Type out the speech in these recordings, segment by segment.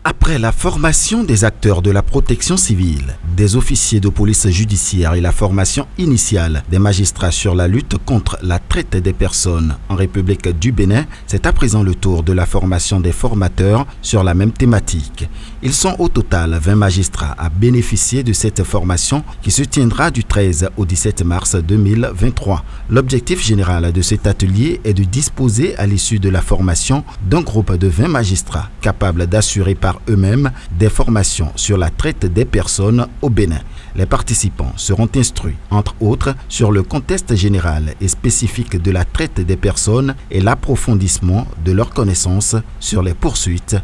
Après la formation des acteurs de la protection civile, des officiers de police judiciaire et la formation initiale des magistrats sur la lutte contre la traite des personnes en République du Bénin, c'est à présent le tour de la formation des formateurs sur la même thématique. Ils sont au total 20 magistrats à bénéficier de cette formation qui se tiendra du 13 au 17 mars 2023. L'objectif général de cet atelier est de disposer à l'issue de la formation d'un groupe de 20 magistrats capables d'assurer par eux-mêmes des formations sur la traite des personnes au Bénin. Les participants seront instruits, entre autres, sur le contexte général et spécifique de la traite des personnes et l'approfondissement de leurs connaissances sur les poursuites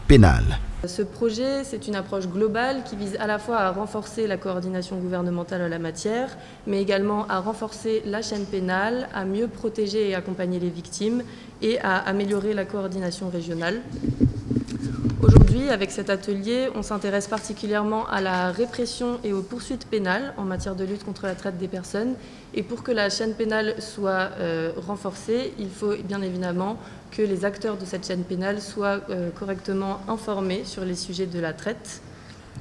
pénales. Ce projet, c'est une approche globale qui vise à la fois à renforcer la coordination gouvernementale en la matière, mais également à renforcer la chaîne pénale, à mieux protéger et accompagner les victimes et à améliorer la coordination régionale. Aujourd'hui, avec cet atelier, on s'intéresse particulièrement à la répression et aux poursuites pénales en matière de lutte contre la traite des personnes. Et pour que la chaîne pénale soit renforcée, il faut bien évidemment que les acteurs de cette chaîne pénale soient correctement informés sur les sujets de la traite.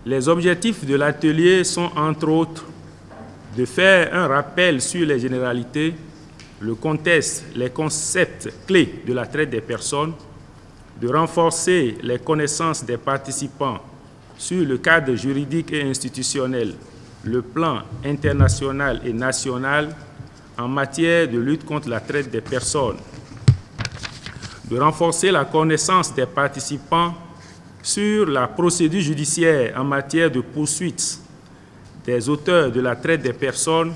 Les objectifs de l'atelier sont entre autres de faire un rappel sur les généralités, le contexte, les concepts clés de la traite des personnes, de renforcer les connaissances des participants sur le cadre juridique et institutionnel, le plan international et national en matière de lutte contre la traite des personnes, de renforcer la connaissance des participants sur la procédure judiciaire en matière de poursuite des auteurs de la traite des personnes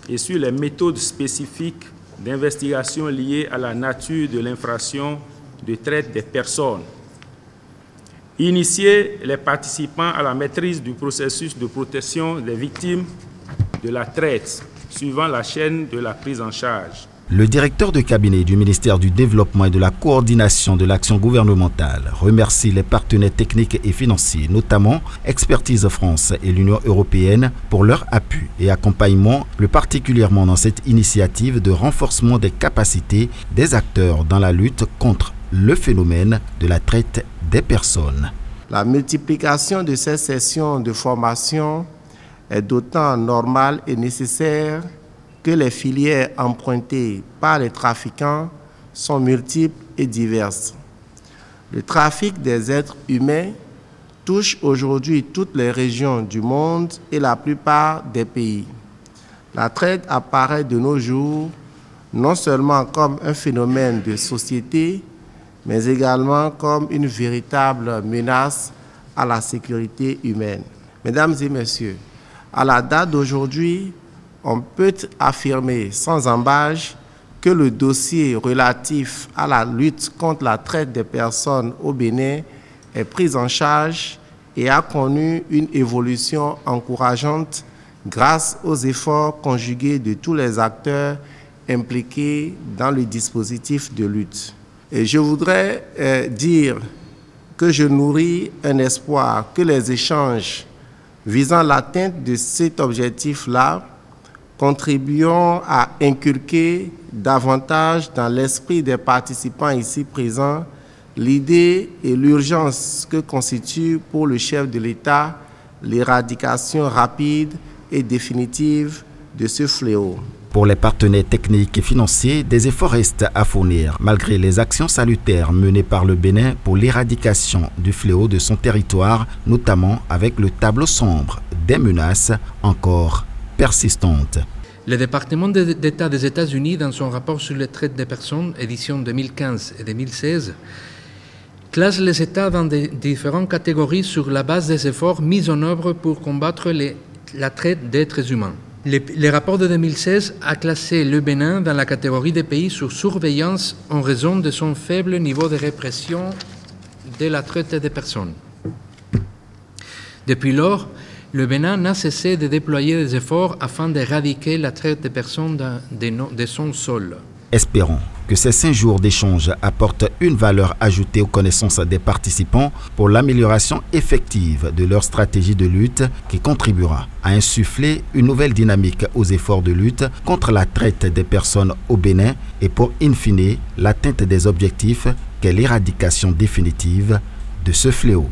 et sur les méthodes spécifiques d'investigation liées à la nature de l'infraction de traite des personnes. Initier les participants à la maîtrise du processus de protection des victimes de la traite, suivant la chaîne de la prise en charge. Le directeur de cabinet du ministère du Développement et de la Coordination de l'action gouvernementale remercie les partenaires techniques et financiers, notamment Expertise France et l'Union européenne, pour leur appui et accompagnement, plus particulièrement dans cette initiative de renforcement des capacités des acteurs dans la lutte contre le phénomène de la traite des personnes. La multiplication de ces sessions de formation est d'autant normale et nécessaire que les filières empruntées par les trafiquants sont multiples et diverses. Le trafic des êtres humains touche aujourd'hui toutes les régions du monde et la plupart des pays. La traite apparaît de nos jours non seulement comme un phénomène de société, mais également comme une véritable menace à la sécurité humaine. Mesdames et messieurs, à la date d'aujourd'hui, on peut affirmer sans embâche que le dossier relatif à la lutte contre la traite des personnes au Bénin est pris en charge et a connu une évolution encourageante grâce aux efforts conjugués de tous les acteurs impliqués dans le dispositif de lutte. Et je voudrais dire que je nourris un espoir que les échanges visant l'atteinte de cet objectif-là contribueront à inculquer davantage dans l'esprit des participants ici présents l'idée et l'urgence que constitue pour le chef de l'État l'éradication rapide et définitive de ce fléau. Pour les partenaires techniques et financiers, des efforts restent à fournir, malgré les actions salutaires menées par le Bénin pour l'éradication du fléau de son territoire, notamment avec le tableau sombre des menaces encore persistantes. Le département d'État des États-Unis, dans son rapport sur les traites des personnes, édition 2015 et 2016, classe les États dans différentes catégories sur la base des efforts mis en œuvre pour combattre la traite d'êtres humains. Le rapport de 2016 a classé le Bénin dans la catégorie des pays sous surveillance en raison de son faible niveau de répression de la traite des personnes. Depuis lors, le Bénin n'a cessé de déployer des efforts afin d'éradiquer la traite des personnes de son sol. Espérons que ces 5 jours d'échange apportent une valeur ajoutée aux connaissances des participants pour l'amélioration effective de leur stratégie de lutte qui contribuera à insuffler une nouvelle dynamique aux efforts de lutte contre la traite des personnes au Bénin et pour, in fine, l'atteinte des objectifs qu'est l'éradication définitive de ce fléau.